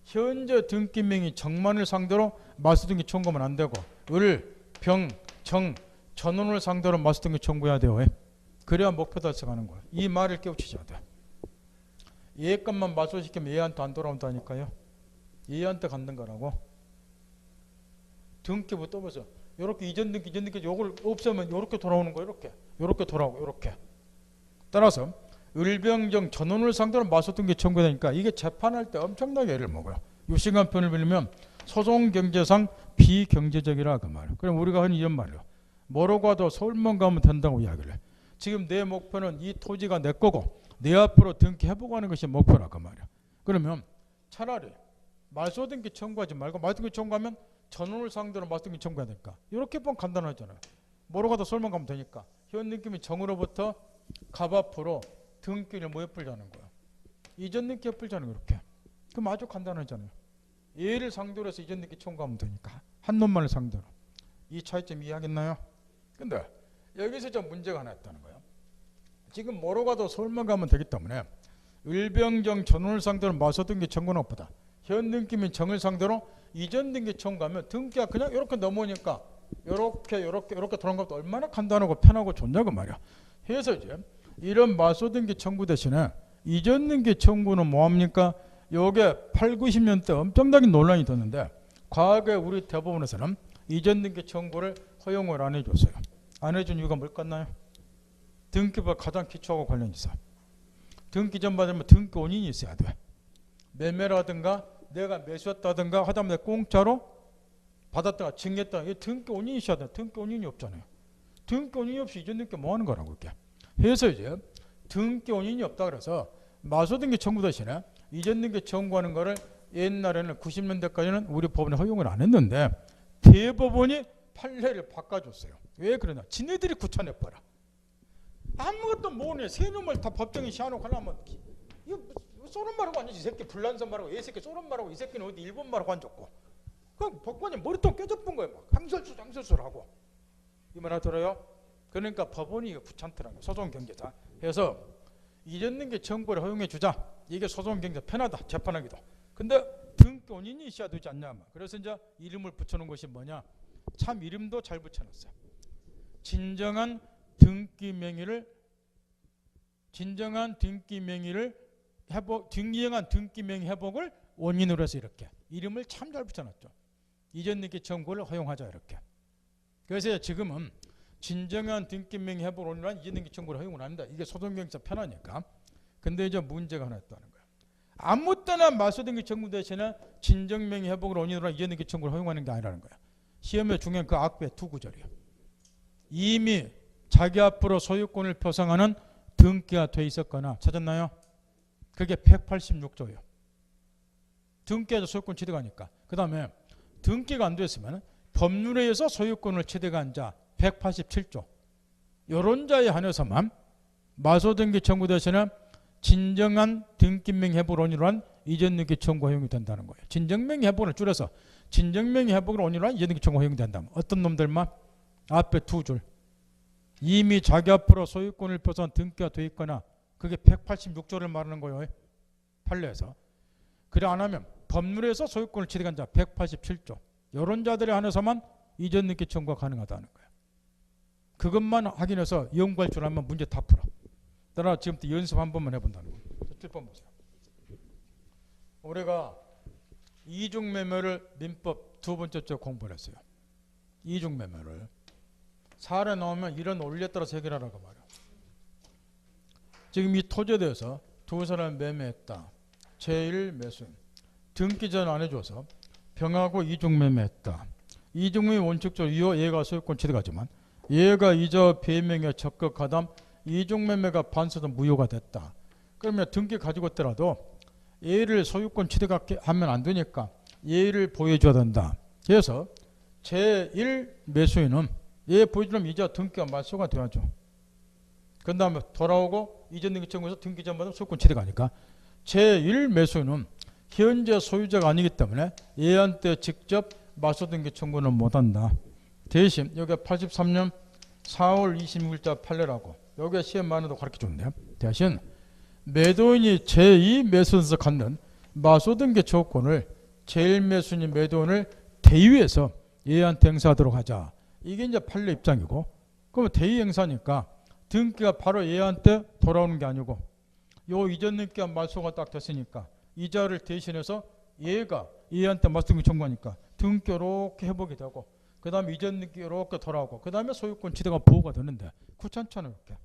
현재 등기명의 정만을 상대로 말소 등기 청구하면 안 되고 을, 병, 정, 전원을 상대로 말소 등기 청구해야 돼요. 그래야 목표 달성하는 거예요. 이 말을 깨우치셔야 돼. 얘 것만 말소시키면 얘한테 안 돌아온다니까요. 얘한테 갖는 거라고. 등기부터 보세요. 요렇게 이전 등기 요걸 없애면 요렇게 돌아오는 거예요. 요렇게 돌아오고 요렇게. 따라서 을병정 전원을 상대로 말소 등기 청구되니까 이게 재판할 때 엄청나게 애를 먹어요. 요 시간 편을 빌리면 소송 경제상 비경제적이라 그 말이에요. 그럼 우리가 흔히 이런 말이에요. 뭐로 가도 서울만 가면 된다고 이야기를 해. 지금 내 목표는 이 토지가 내 거고 내 앞으로 등기 해보고 것이 목표라 그 말이야. 그러면 차라리 말소 등기 청구하지 말고 말소 등기 청구하면 전원을 상대로 말소 등기 청구해야 되니까 이렇게 보면 간단하잖아요. 뭐로 가도 서울만 가면 되니까 현 느낌이 정으로부터 갑 앞으로 등기를 뭐 엿불자는 거야. 이전 등기 엿불자는 거 이렇게. 그럼 아주 간단하잖아요. 얘를 상대로 해서 이전 등기 청구하면 되니까 한 놈만을 상대로. 이 차이점 이해하겠나요? 근데 여기서 좀 문제가 하나 있다는 거예요. 지금 뭐로 가도 서울만 가면 되기 때문에 을병정 전원을 상대로 말소 등기 청구는 것보다 현 등기민 정을 상대로 이전 등기 청구하면 등기가 그냥 이렇게 넘어오니까 이렇게 돌아온 것도 얼마나 간단하고 편하고 좋냐고 말이야. 해서 이제 이런 말소 등기 청구 대신에 이전 등기 청구는 뭐합니까? 요게 8, 90년대 엄청나게 논란이 됐는데 과거에 우리 대법원에서는 이전 등기 청구를 허용을 안 해줬어요. 안 해준 이유가 뭘 같나요? 등기부가 가장 기초하고 관련이 있어. 등기 전 받으면 등기 원인이 있어야 돼. 매매라든가 내가 매수했다든가 하다못해 공짜로 받았다가 증여했다가 이 등기 원인이 있어야 돼. 등기 원인이 없잖아요. 등기 원인이 없이 이전 등기 뭐 하는 거라고 이렇게. 해서 이제 등기 원인이 없다 그래서 말소 등기 청구 대신에 이전 등기 청구하는 거를 옛날에는 90년대까지는 우리 법원에 허용을 안 했는데 대법원이 판례를 바꿔줬어요. 왜 그러냐? 지네들이 구천해봐라. 아무것도 모르네. 세 놈을 다 법정에 시하놓고 하려면 이거 쏘는 말하고 앉았지. 이 새끼 불란서 말하고 이 새끼 쏘는 말하고 이 새끼는 어디 일본 말하고 앉았고 그럼 법관이 머리통 깨져본 거예요. 막 항설수를 하고 이 말 하더라요. 그러니까 법원이 이거 귀찮더라고요. 소송경제자 해서 이전 등기 청구를 허용해 주자. 이게 소송경제 편하다. 재판하기도. 근데 등기 원인이 있어야 되지 않냐. 그래서 이제 이름을 붙여놓은 것이 뭐냐. 참 이름도 잘 붙여놨어요. 진정한 등기 명의를 회복을 원인으로 해서 이렇게 이름을 참 잘 붙여놨죠. 이전 등기 청구를 허용하자 이렇게. 그래서 지금은 진정한 등기 명의 회복 원인으로 이전 등기 청구를 허용을 합니다. 이게 소송경제사 편하니까. 근데 이제 문제가 하나 있다는 거예요. 아무 때나 말소 등기 청구 대신에 진정 명의 회복을 원인으로 이전 등기 청구를 허용하는 게 아니라는 거예요. 시험에 중요한 그 악배 두 구절이에요. 이미 자기 앞으로 소유권을 표상하는 등기가 돼 있었거나 찾았나요? 그게 186조예요. 등기에서 소유권 취득하니까. 그 다음에 등기가 안 됐으면 법률에 의해서 소유권을 취득한 자 187조. 이런 자에 한해서만 말소 등기 청구 대신에 진정한 등기명 회복을 원인으로 한 이전 등기 청구 허용이 된다는 거예요. 진정명 회복을 줄여서 진정명 회복을 원인으로 한 이전 등기 청구 허용이 된다면 어떤 놈들만 앞에 두 줄 이미 자기 앞으로 소유권을 펴서 등기가 돼 있거나 그게 186조를 말하는 거예요. 판례에서. 그래 안 하면 법률에서 소유권을 취득한 자 187조 이런 자들에 한해서만 이전 등기 청구가 가능하다는 거예요. 그것만 확인해서 연구할 줄 알면 문제 다 풀어. 따라 지금부터 연습 한 번만 해본다는 거예요. 7번 보세요. 우리가 이중매매를 민법 두 번째 쪽 공부를 했어요. 이중매매를. 사례 나오면 이런 원리에 따라서 해결하라고 말이야. 지금 이 토지에 대해서 두 사람을 매매했다. 제1 매수인. 등기 전 안 해줘서 병하고 이중매매했다. 이중매매 원칙적으로 얘가 소유권 취득하지만 얘가 이자 배명에 적극하다 이중매매가 반수도 무효가 됐다. 그러면 등기 가지고 있더라도 얘를 소유권 취득하면 안 되니까 얘를 보여줘야 된다. 그래서 제1 매수인은 얘 보여주려면 이자 등기가 말소가 돼야죠. 그 다음에 돌아오고 이전 등기 청구에서 등기 전마다 소유권 취득하니까 제1 매수인은 현재 소유자가 아니기 때문에 얘한테 직접 말소 등기 청구는 못한다. 대신 여기 83년 4월 26일자 판례라고 여기에 시험 많이도 가르쳐줬는데요. 대신 매도인이 제2 매수인에서 갖는 말소 등기 조건을 제1 매수인이 매도인을 대위해서 얘한테 행사하도록 하자. 이게 이제 판례 입장이고 그러면 대위 행사니까 등기가 바로 얘한테 돌아오는 게 아니고 요 이전 등기가 말소가 딱 됐으니까 이자를 대신해서 얘가 얘한테 말소 등기 청구하니까 등기 이렇게 회복이 되고 그 다음에 이전 등기 이렇게 돌아오고 그 다음에 소유권 취득가 보호가 되는데 귀찮잖아요. 이렇게.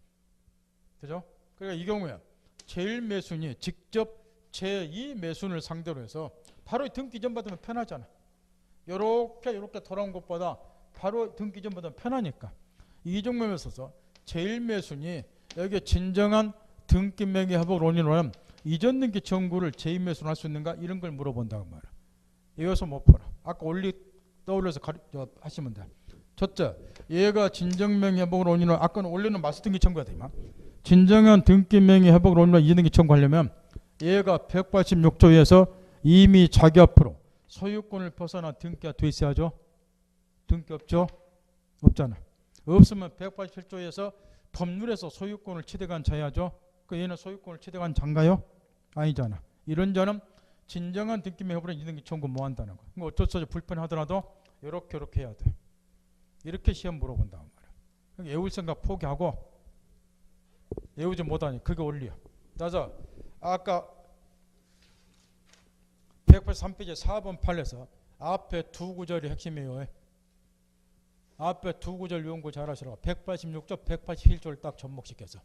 그죠? 그러니까 이 경우에 제1 매수인이 직접 제2 매수인을 상대로 해서 바로 등기 전 받으면 편하잖아. 이렇게 돌아온 것보다 바로 등기 전 받으면 편하니까 이중매매에 있어서 제1 매수인이 여기 진정한 등기 명의 회복 원인으로 하면 이전 등기 청구를 제2 매수로 할 수 있는가 이런 걸 물어본다고 말이야. 이것서 못 풀어. 아까 원리 떠올려서 하시면 돼. 첫째, 얘가 진정 명의 회복 원인으로 아까는 원래는 말소 등기 청구가 되지만 진정한 등기 명의 회복 원인으로 이전 등기 청구하려면 얘가 186조에서 이미 자기 앞으로 소유권을 벗어난 등기가 돼 있어야죠. 등기 없죠? 없잖아. 없으면 187조에서 법률에서 소유권을 취득한 자야죠. 그 얘는 소유권을 취득한 자인가요? 아니잖아. 이런 자는 진정한 등기명 회복으로 이등기 청구 뭐 한다는 거야. 그러니까 어쩔 수 없이 불편하더라도 이렇게 해야 돼. 이렇게 시험 물어본다고 말이야. 그러니까 외울 생각 포기하고 외우지 못하니 그게 원리야. 따라서 아까 183페이지 4번 판례에서 앞에 두 구절이 핵심이에요. 앞에 두 구절 연구 잘 하시라고 186조 181조를 딱 접목시켜서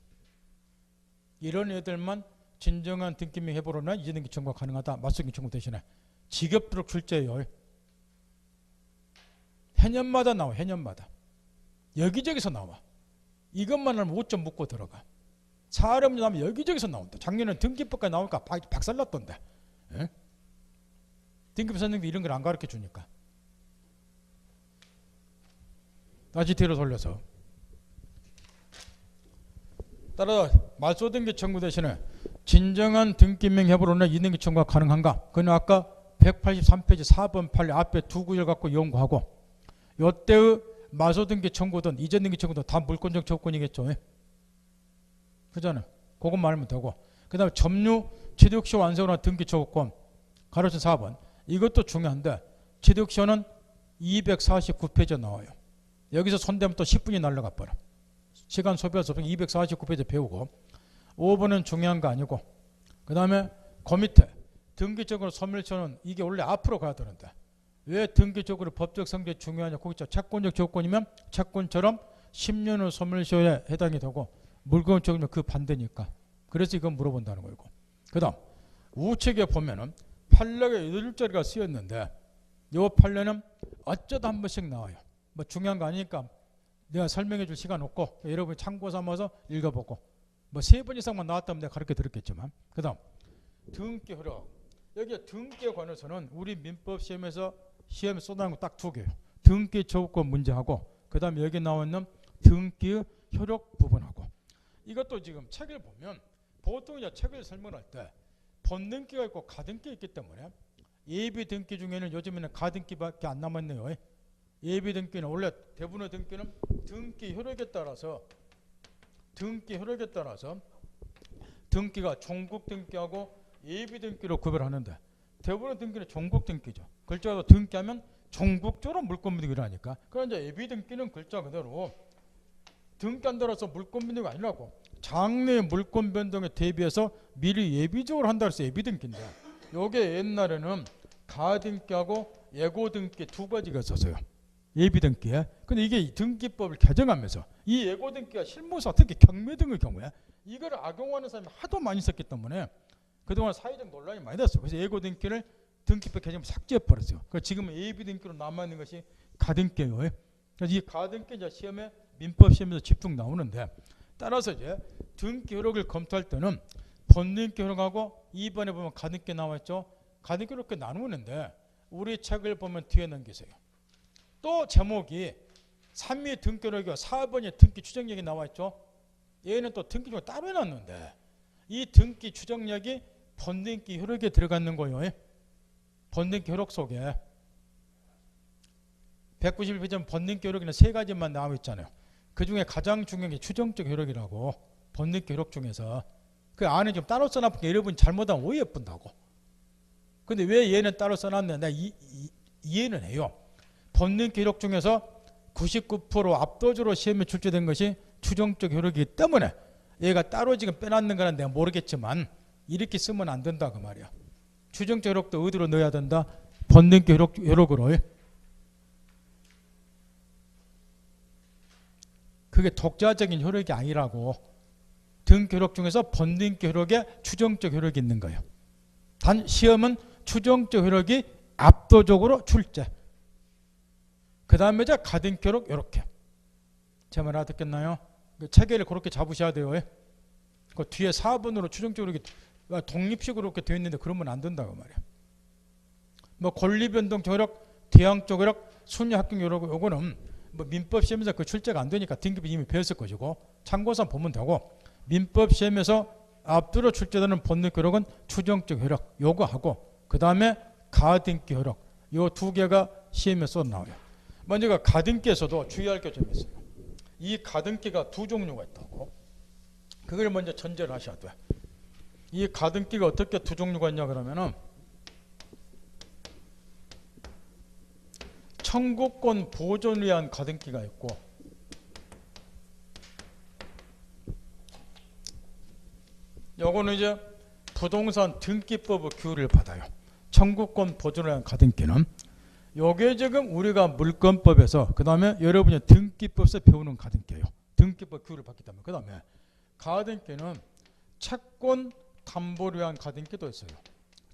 이런 애들만 진정한 등기명 회복으로는 이전등기 청구가 가능하다. 맞서기 청구 대신에 지겹도록 출제해요. 해년마다 나와. 해년마다 여기저기서 나와. 이것만 하면 5점 묻고 들어가. 사람 나오면 여기저기서 나온다. 작년에 등기법까지 나오니까 박살났던데. 예? 등기법 선생님도 이런 걸 안 가르쳐 주니까. 다시 뒤로 돌려서 따라 말소 등기 청구 대신에 진정한 등기명 회복으로는 이등기 청구가 가능한가? 그는 아까 183페이지 4번 판례 앞에 두 구절 갖고 연구하고 이때의 말소 등기 청구든 이전 등기 청구든 다 물권적 조건이겠죠. 그잖아요. 그것만 알면 되고 그 다음에 점유 취득시 완성으로 등기 조건 가로진 4번 이것도 중요한데 취득시는 249페이지에 나와요. 여기서 손대면 또 10분이 날라가 버려. 시간 소비해서 249페이지 배우고 5번은 중요한 거 아니고 그 다음에 그 밑에 등기적으로 소멸시효는 이게 원래 앞으로 가야 되는데 왜 등기적으로 법적 성질이 중요하냐. 거기서 채권적 조건이면 채권처럼 10년의 소멸시효에 해당이 되고 물권적이면 그 반대니까 그래서 이건 물어본다는 거고 그 다음 우측에 보면은 판례가 8자리가 쓰였는데 이 판례는 어쩌다 한 번씩 나와요. 뭐 중요한 거 아니니까 내가 설명해 줄 시간 없고 여러분이 참고 삼아서 읽어보고 뭐 3번 이상만 나왔다면 내가 가르쳐 드렸겠지만 그 다음 등기 효력 여기 등기에 관해서는 우리 민법 시험에서 시험에 쏟아낸 거 딱 2개예요. 등기 조건 문제하고 그 다음에 여기 나와 있는 등기 효력 부분하고 이것도 지금 책을 보면 보통 이제 책을 설명할 때 본등기가 있고 가등기 있기 때문에 예비 등기 중에는 요즘에는 가등기밖에 안 남았네요. 예비 등기는 원래 대부분의 등기는 등기 효력에 따라서 등기가 종국 등기하고 예비 등기로 구별하는데 대부분의 등기는 종국 등기죠. 글자로 등기하면 종국적으로 물권 변동이 일어나니까. 그런데 예비 등기는 글자 그대로 등기한 따라서 물권 변동이 아니라고 장래의 물권 변동에 대비해서 미리 예비적으로 한다 해서 예비 등기인데 요게 옛날에는 가등기하고 예고 등기 두 가지가 있었어요. 예비 등기에. 근데 이게 등기법을 개정하면서 이 예고 등기가 실무사 특히 경매 등의 경우에 이걸 악용하는 사람이 하도 많이 있었기 때문에 그동안 사회적 논란이 많이 됐어요. 그래서 예고 등기를 등기법 개정을 삭제해 버렸어요. 그래서 지금은 예비 등기로 남아 있는 것이 가등기예요. 그래서 이 가등기 이제 시험에 민법 시험에서 집중 나오는데 따라서 이제 등기 효력을 검토할 때는 본등기 효력하고 2번에 보면 가등기 나와 있죠. 가등기 이렇게 나누는데 우리 책을 보면 뒤에 넘기세요. 또 제목이 3위 등기 효력이고 4번이 등기 추정력이 나와 있죠. 얘는 또 등기 중에 따로 해놨는데 이 등기 추정력이 본등기 효력에 들어가는 거예요. 본등기 효력 속에 191페이지는 본등기 효력에는 세 가지만 나와 있잖아요. 그 중에 가장 중요한 게 추정적 효력이라고. 본등기 효력 중에서 그 안에 좀 따로 써놨으니까 여러분이 잘못하면 오해 분다고. 근데 왜 얘는 따로 써놨냐, 내가 이해는 해요. 본등기 효력 중에서 99% 압도적으로 시험에 출제된 것이 추정적 효력이기 때문에 얘가 따로 지금 빼놨는 거는 내가 모르겠지만 이렇게 쓰면 안 된다 그 말이야. 추정적 효력도 어디로 넣어야 된다? 본등기 효력으로. 그게 독자적인 효력이 아니라고. 등기 효력 중에서 본등기 효력에 추정적 효력이 있는 거예요. 단 시험은 추정적 효력이 압도적으로 출제. 그 다음에 이제 가등기 효력 이렇게. 제 말 알아듣겠나요? 그 체계를 그렇게 잡으셔야 돼요. 그 뒤에 4번으로 추정적 효력이 독립식으로 이렇게 되어 있는데 그러면 안 된다고 말이야. 뭐 권리변동 효력, 대항적 효력, 순위 합격 효력 요거는 뭐 민법 시험에서 그 출제가 안 되니까 등기부 이미 배웠을 것이고 참고서 보면 되고 민법 시험에서 압도로 출제되는 본등기 효력은 추정적 효력 요거 하고 그 다음에 가등기 효력 요 두 개가 시험에서 나와요. 먼저 가등기에서도 주의할 게 좀 있어요. 이 가등기가 두 종류가 있다고. 그걸 먼저 전제를 하셔야 돼. 이 가등기가 어떻게 두 종류가 있냐 그러면은 청구권 보존을 위한 가등기가 있고 요거는 이제 부동산 등기법의 규율을 받아요. 청구권 보존을 위한 가등기는 요게 지금 우리가 물권법에서 그 다음에 여러분이 등기법에서 배우는 가등기예요. 등기법 규율을 받기 때문에. 그 다음에 가등기는 채권 담보를 위한 가등기도 있어요.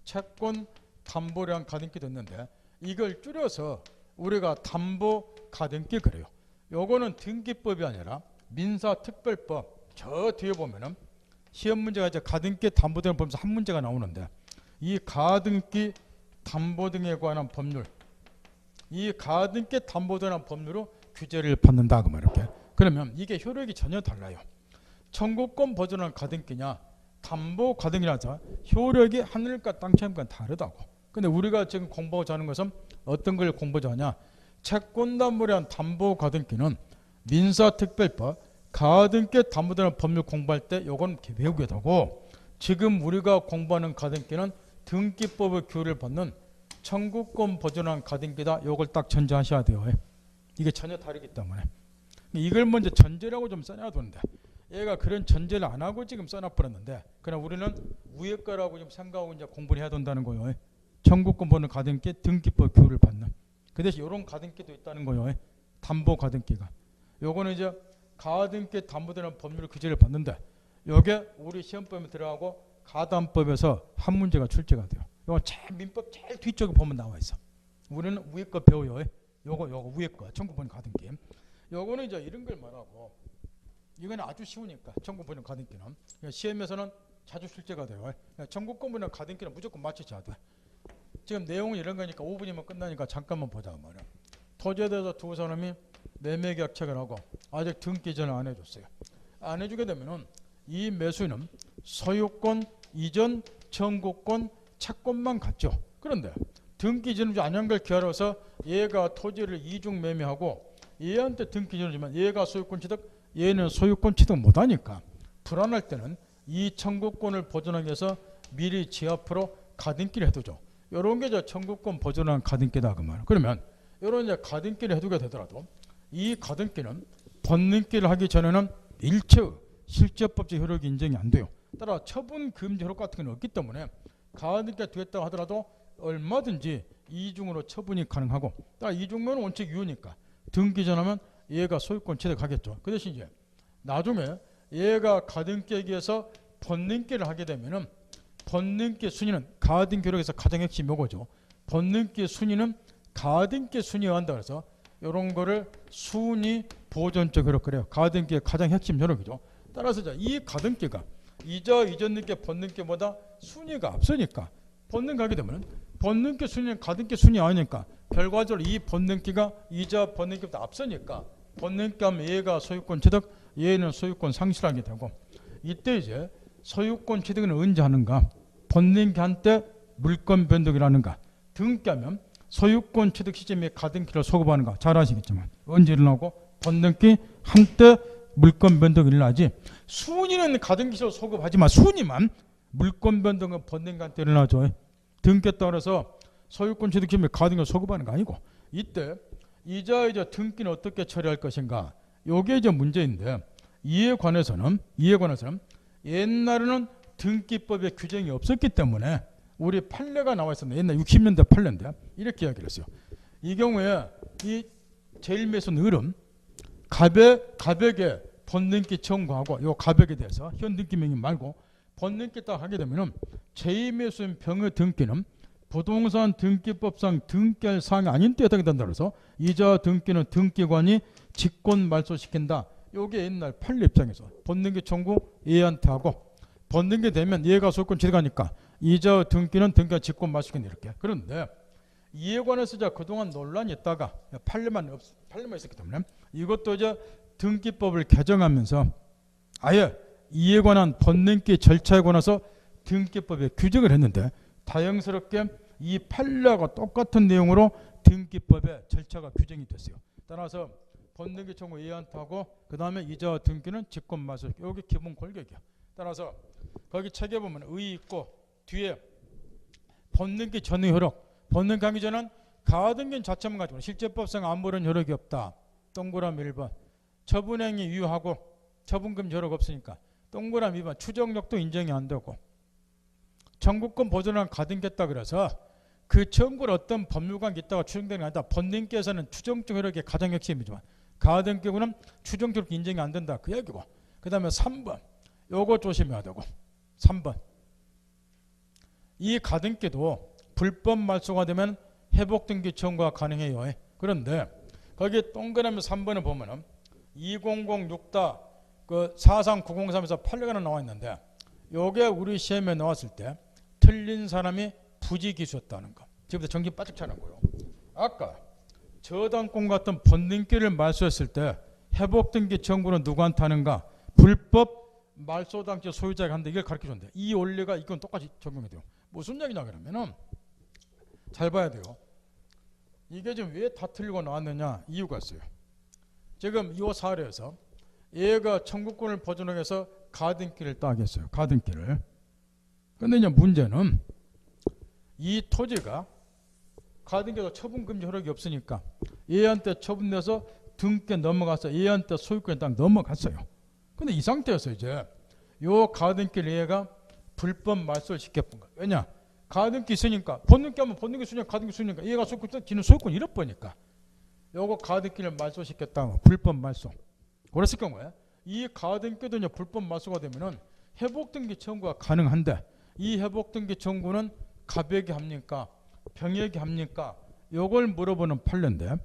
채권 담보를 위한 가등기도 있는데 이걸 줄여서 우리가 담보 가등기 그래요. 요거는 등기법이 아니라 민사특별법 저 뒤에 보면은 시험 문제가 이제 가등기 담보 등을 보면서 한 문제가 나오는데 이 가등기 담보 등에 관한 법률 이 가등기 담보 등에 관한 법률로 규제를 받는다 그 말이에요. 그러면 이게 효력이 전혀 달라요. 청구권 보존한 가등기냐 담보 가등기라서 효력이 하늘과 땅 차이가 다르다고. 근데 우리가 지금 공부하고자 하는 것은 어떤 걸 공부하자 하냐 채권 담보에 대한 담보 가등기는 민사특별법 가등기 담보되는 법률 공부할 때 요건 배우게 되고 지금 우리가 공부하는 가등기는 등기법의 규율을 받는 청구권 보존한 가등기다. 요걸 딱 전제하셔야 돼요. 이게 전혀 다르기 때문에 이걸 먼저 전제라고 좀 써놔야 되는데 얘가 그런 전제를 안 하고 지금 써놔버렸는데 그냥 우리는 위에 거라고 좀 생각하고 이제 공부를 해야 된다는 거예요. 청구권 보는 가등기 등기법 규율을 받는 그 대신 이런 가등기도 있다는 거예요. 담보 가등기가 요거는 이제 가등기 담보되는 법률 규제를 받는데 요게 우리 시험법에 들어가고 가담법에서 한 문제가 출제가 돼요. 요거 제일 민법 제일 뒤쪽에 보면 나와 있어. 우리는 위에 거 배워요. 요거 위에 거 청구권 가등기. 요거는 이제 이런 걸 말하고 이거는 아주 쉬우니까 청구권 가등기는 시험에서는 자주 출제가 돼요. 청구권은 가등기는 무조건 맞추셔야 돼. 지금 내용은 이런 거니까 5분이면 끝나니까 잠깐만 보자 말이야. 토지에 대해서 두 사람이 매매계약 체결하고 아직 등기 이전을 안 해줬어요. 안 해주게 되면은 이 매수인은 소유권 이전 청구권 채권만 갖죠. 그런데 등기 이전을 안 한 걸 기하러서 얘가 토지를 이중 매매하고 얘한테 등기 이전을 주면 얘가 소유권 취득, 얘는 소유권 취득 못하니까 불안할 때는 이 청구권을 보존하기 위해서 미리 지 앞으로 가등기를 해두죠. 이런 게 청구권 보존한 가등기다 그 말. 그러면 이런 이제 가등기를 해두게 되더라도 이 가등기는 번능기를 하기 전에는 일체의 실제법적 효력이 인정이 안 돼요. 따라 처분 금지 효력 같은 건 없기 때문에 가등기가 되었다고 하더라도 얼마든지 이중으로 처분이 가능하고, 따라 이중면 원칙 유효니까 등기 전하면 얘가 소유권 취득하겠죠. 그 대신 이제 나중에 얘가 가등기에 의해서 번능기를 하게 되면은 번능기 순위는 가등기 효력에서 가장 핵심 요거죠. 번능기 순위는 가등기 순위에 한다 그래서 이런 거를 순위 보존적 효력 그래요. 가등기의 가장 핵심 효력이죠. 따라서 이 가등기가 이자 이전능기 번능기보다 순위가 앞서니까 번능 가게 되면 번능기 순위는 가등기 순위 아니니까 결과적으로 이 번능기가 이자 번능기보다 앞서니까 번능기 하면 얘가 소유권 취득, 얘는 소유권 상실하게 되고, 이때 이제 소유권 취득은 언제 하는가? 번능기 한때 물권 변동이라는가? 등기하면 소유권 취득 시점에 가등기를 소급하는가? 잘 아시겠지만 언제 일어나고 번능기 한때 물권 변동이 일어나지, 순위는 가등기로 소급하지만 순위만 물권 변동은 번능기 한때 일어나죠. 등기에 따라서 소유권 취득 시점에 가등기를 소급하는 거 아니고, 이때 이자 등기는 어떻게 처리할 것인가? 요게 이제 문제인데, 이에 관해서는 옛날에는 등기법에 규정이 없었기 때문에 우리 판례가 나와 있었는데, 옛날 60년대 판례인데 이렇게 이야기를 했어요. 이 경우에 이 제일 매수 늘음 가백에 번능기 청구하고, 요 가백에 대해서 현등기 명의 말고 번능기 딱 하게 되면은 제2매수인 병의 등기는 부동산 등기법상 등기할 사항이 아닌 때에 해당이 된다 그래서 이자 등기는 등기관이 직권 말소시킨다. 요게 옛날 판례 입장에서 번능기 청구 얘한테 하고, 번능기 되면 얘가 소유권 취득하니까 이자 등기는 등기가 직권 말소시킨다 이렇게. 그런데 이에 관해서 그동안 논란이 있다가 판례만 있었기 때문에 이것도 이제 등기법을 개정하면서 아예 이에 관한 번능기 절차에 관해서 등기법에 규정을 했는데, 다행스럽게 이 판례와 똑같은 내용으로 등기법에 절차가 규정이 됐어요. 따라서 번능기 청구 얘한테 하고 그 다음에 이자와 등기는 직권 말소, 여기 기본 골격이야. 따라서 거기 책에 보면 의 있고 뒤에 번능기 전의 효력, 번능기 하기 전엔 가등기 자체만 가지고 실제법상 아무런 효력이 없다. 동그라미 1번. 처분행위 유효하고 처분금 효력 없으니까 동그라미 2번. 추정력도 인정이 안 되고, 청구권 보존한 가등기했다 그래서 그 청구를 어떤 법률관계 있다가 추정되는 게 아니다. 번능기에서는 추정적 효력이 가장 핵심이지만 가등기는 추정적 효력이 인정이 안 된다 그 얘기고, 그 다음에 3번 요거 조심해야 되고, 3번 이 가등기도 불법 말소가 되면 회복등기 청구가 가능해요. 그런데 거기 동그라미 3번을 보면은 2006다 그 43903에서 판례가 나와 있는데, 요게 우리 시험에 나왔을 때 틀린 사람이 부지기수였다는 거. 지금부터 정신 바짝 차는 거예요. 아까 저당권 같은 번능기를 말소했을 때 회복등기 청구는 누구한테 하는가? 불법 말소당시 소유자가 한다. 이걸 가르쳐준대. 이 원리가 이건 똑같이 적용이 돼요. 무슨 얘기냐 그러면은 잘 봐야 돼요. 이게 지금 왜 다 틀리고 나왔느냐 이유가 있어요. 지금 이 사례에서 얘가 청구권을 보존하기 위해서 가등기를 따겠어요. 가등기를. 근데 이제 문제는 이 토지가 가등기에서 처분금지 효력이 없으니까 얘한테 처분돼서 등기에 넘어가서 얘한테 소유권이 딱 넘어갔어요. 근데 이 상태에서 이제 요 가등기를 얘가 불법 말소를 시켜본 거야. 왜냐? 가등기 있으니까 번능기 하면 번능기 수니까 가등기 수니까 얘가 소유권, 지는 소유권 잃어버리니까 요거 가등기를 말소시켰다. 불법 말소. 그랬을 경우에 이 가등기도 이제 불법 말소가 되면은 회복등기 청구가 가능한데, 이 회복등기 청구는 가백이 합니까? 병역이 합니까? 요걸 물어보는 판례인데,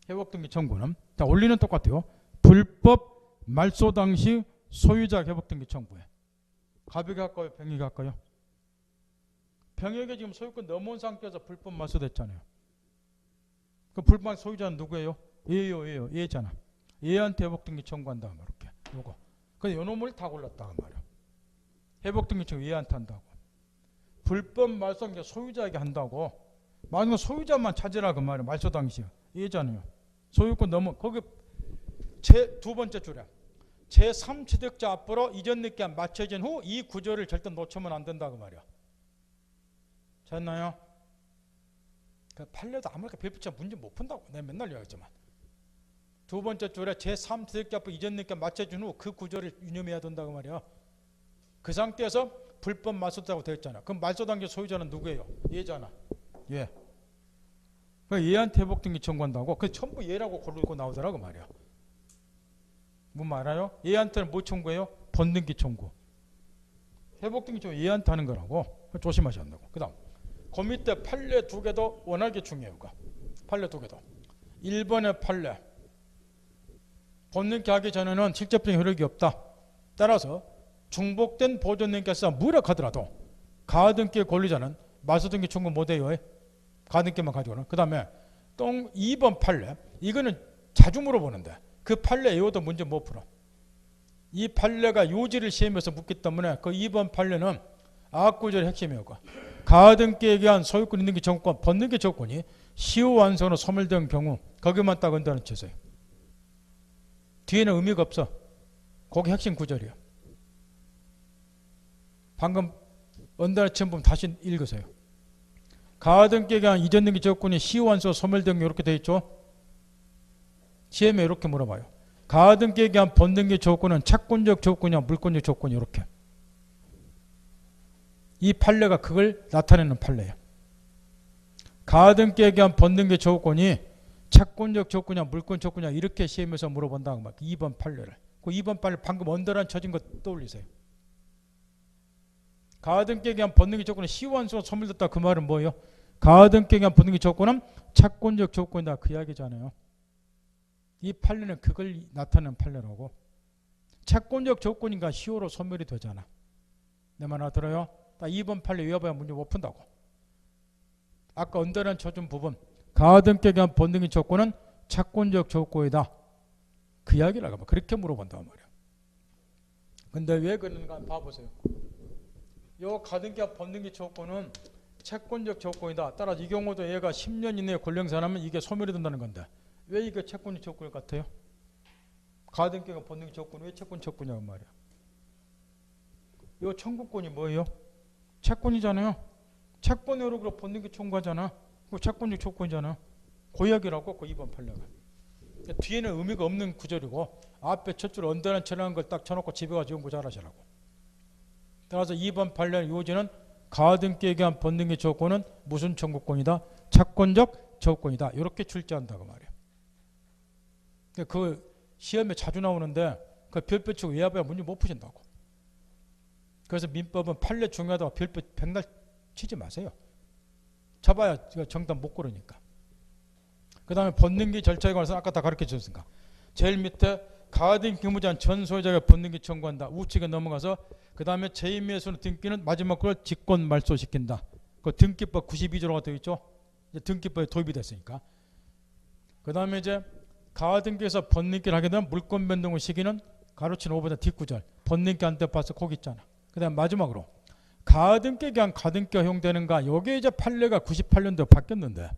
회복등기 청구는 자 원리는 똑같아요. 불법 말소 당시 소유자 회복등기 청구에 가백이 할까요? 병역이 할까요? 병역에 지금 소유권 넘어온 상태에서 불법 말소됐잖아요. 그 불법 소유자는 누구예요? 얘예요. 얘잖아. 얘한테 회복등기 청구한다. 이렇게 요거 근데 요놈을 다 골랐다 그 말이야. 회복등기청 얘한테 한다고. 불법 말소한 게 소유자에게 한다고. 만약 소유자만 찾으라 그 말이야. 말소 당시 얘잖아요. 소유권 넘어 거기 두 번째 줄에 제3취득자 앞으로 이전 늦게 맞춰진 후 이 구조를 절대 놓치면 안 된다 그 말이야. 됐나요? 그 판례도 아무렇게 별빛자 문제 못 푼다고 내가 맨날 이야기했지만. 두 번째 줄에 제3취득자 앞으로 이전 늦게 맞춰진 후 그 구조를 유념해야 된다 그 말이야. 그 상태에서 불법 말소다고 되어 있잖아. 그럼 말소 단계 소유자는 누구예요? 얘잖아. 얘. 그러니까 얘한테 회복등기 청구한다고. 그 전부 얘라고 고르고 나오더라고 말이야. 뭐 말아요? 얘한테는 뭐 청구해요? 번등기 청구. 회복등기 청구 얘한테 하는 거라고. 조심하셔야 한다고. 그 다음 그 밑에 판례 두 개도 워낙에 중요해요. 판례 두 개도. 1번의 판례. 번등기 하기 전에는 직접적인 효력이 없다. 따라서 중복된 보존등기에서 무력하더라도 가등기의 권리자는 말소등기 청구 못해요. 가등기만 가지고는. 그 다음에 또 2번 판례. 이거는 자주 물어보는데 그 판례 외워도 문제 못 풀어. 이 판례가 요지를 시험에서 묻기 때문에 그 2번 판례는 악구절의 핵심이에요. 가등기에 의한 소유권 있는 게 정권, 번등기 조건이 시효 완성으로 소멸된 경우 거기만 딱 은다는 채세요. 뒤에는 의미가 없어. 그게 핵심 구절이에요. 방금 언단을 처음 보면 다시 읽으세요. 가등기에 의한 이전 등기 조건이 시효 완성으로 소멸된 경우 이렇게 되어 있죠. 시험에 이렇게 물어봐요. 가등기에 의한 번등기 조건은 채권적 조건이냐 물권적 조건이 이렇게. 이 판례가 그걸 나타내는 판례예요. 가등기에 의한 번등기 조건이 채권적 조건이냐 물권 조건이냐 이렇게 시험에서 물어본다고 막 2번 판례를. 그 2번 판례 방금 언더란 쳐진 거 떠올리세요. 가등기에 의한 번등기 조건은 시효완수로 소멸됐다. 그 말은 뭐예요? 가등기에 의한 번등기 조건은 채권적 조건이다. 그 이야기잖아요. 이 판례는 그걸 나타내는 판례라고. 채권적 조건인가 시효로 소멸이 되잖아. 내 말 알아들어요? 딱 2번 판례 외워봐야 문제 못 푼다고. 아까 언더란 쳐준 부분 가등기에 의한 번등기 조건은 채권적 조건이다. 그 이야기라고 봐. 그렇게 물어본단 말이야. 근데 왜 그런가 봐보세요. 요 가등기와 번등기 조건은 채권적 조건이다. 따라서 이 경우도 얘가 10년 이내에 권리행사하면 이게 소멸이 된다는 건데 왜 이게 채권적 조건 같아요? 가등기와 번등기 조건 왜 채권 조건이냐고 말이야. 요 청구권이 뭐예요? 채권이잖아요. 채권 효력으로 번등기 청구하잖아. 그 채권적 조건이잖아. 그 이야기라고 그 2번 판례가. 뒤에는 의미가 없는 구절이고 앞에 첫 줄 언더란 쳐놓은 걸 딱 쳐놓고 집에 가서 연구 잘하시라고. 따라서 2번 판례 요지는 가등기에 의한 번등기 조건은 무슨 청구권이다? 채권적 조건이다. 이렇게 출제한다고 말이야. 그 시험에 자주 나오는데 그 별표 치고 외워봐야 문제 못 푸신다고. 그래서 민법은 판례 중요하다고 별표 백날 치지 마세요. 잡아야 정답 못 고르니까. 그 다음에 번등기 절차에 관해서 아까 다 가르쳐 주셨으니까. 제일 밑에 가등기 의무자는 전 소유자가 번등기 청구한다. 우측에 넘어가서 그 다음에 제2매수는 등기는 마지막 걸 직권 말소시킨다. 그 등기법 92조로가 되어 있죠. 이제 등기법에 도입이 됐으니까. 그 다음에 이제 가등기에서 번등기를 하게 되면 물권 변동 시기는 가로친 5보다 뒷구절. 번등기 한테 봐서 거기 있잖아. 그 다음 마지막으로 가등기에 의한 가등기가 허용되는가. 여기에 이제 판례가 98년도에 바뀌었는데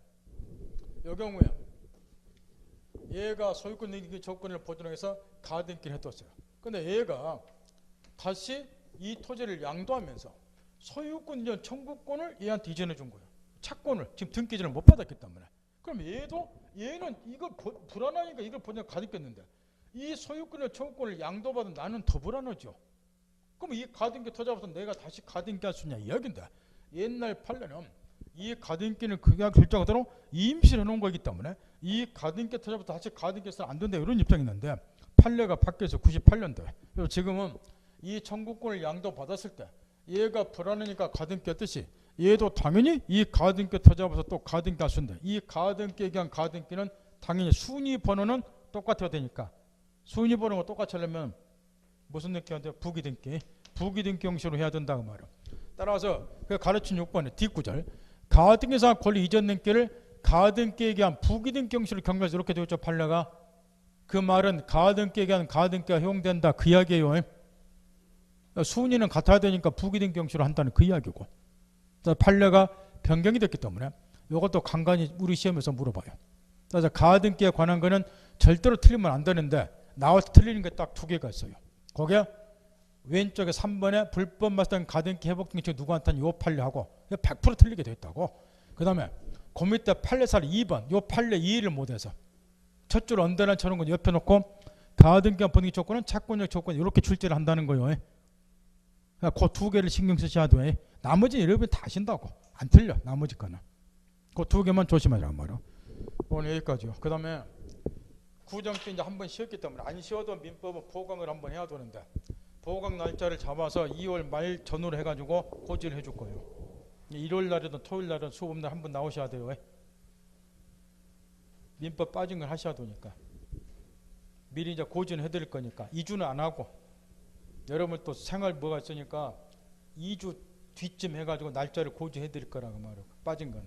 이 경우에 얘가 소유권 등기 조건을 보존해서 가등기를 해뒀어요. 근데 얘가 다시 이 토지를 양도하면서 소유권 청구권을 얘한테 이전해 준 거예요. 채권을 지금 등기전을 못 받았기 때문에. 그럼 얘는 이걸 불안하니까 이걸 보존 가등기했는데 이 소유권을 청구권을 양도받은 나는 더 불안하죠. 그럼 이 가등기 터잡아서 내가 다시 가등기 할 수 있냐 이야기인데 옛날 판례는 이 가등기는 그냥 결정하도록 임시로 해놓은 거기 때문에 이 가등기 터잡아서 다시 가등기해서는 안 된다 이런 입장이 있는데 판례가 바뀌어서 98년도에 그리고 지금은 이 청구권을 양도받았을 때 얘가 불안하니까 가등기 했듯이 얘도 당연히 이 가등기 터잡아서 또 가등기 할 수 있는데 이 가등기에 의한 가등기는 당연히 순위 번호는 똑같아야 되니까 순위 번호가 똑같이 하려면 무슨 등기해야 돼요? 부기등기. 부기등기 형식으로 해야 된다고 말이에요. 따라서 그 가르친 6번에 뒷구절 가등기상 권리 이전 등기를 가등기에 의한 부기등기 형식으로 경과해서 이렇게 되어 있죠. 판례가 그 말은 가등기에 한 가등기가 허용된다 그 이야기예요. 순위는 같아야 되니까 부기등 경시로 한다는 그 이야기고, 판례가 변경이 됐기 때문에 이것도 간간히 우리 시험에서 물어봐요. 그래서 가등기에 관한 거는 절대로 틀리면 안 되는데 나와서 틀리는 게 딱 두 개가 있어요. 거기에 왼쪽에 3번에 불법 마스터는 가등기 회복 등식 누구한테는 요 판례하고 100% 틀리게 돼 있다고. 그 다음에 그 밑에 판례살 2번 요 판례 이해를 못해서 첫 줄 언더라인 쳐놓은 건 옆에 놓고 가등기와 분위기 조건은 채권적 조건 이렇게 출제를 한다는 거예요. 그 두 개를 신경 쓰셔야 돼. 나머지 여러분이 다 아신다고. 안 틀려 나머지 거는. 그 두 개만 조심하라는 말이야. 오늘 여기까지요. 그 다음에 구정 때 이제 한번 쉬었기 때문에 안 쉬어도 민법은 보강을 한번 해야 되는데 보강 날짜를 잡아서 2월 말 전후로 해가지고 고지를 해줄 거예요. 일요일 날이든 토요일 날이든 수업날 한번 나오셔야 돼요. 민법 빠진 걸 하셔야 되니까 미리 이제 고지는 해드릴 거니까 2주는 안 하고 여러분 또 생활 뭐가 있으니까 2주 뒤쯤 해가지고 날짜를 고지해드릴 거라고 말이에요. 빠진 거는.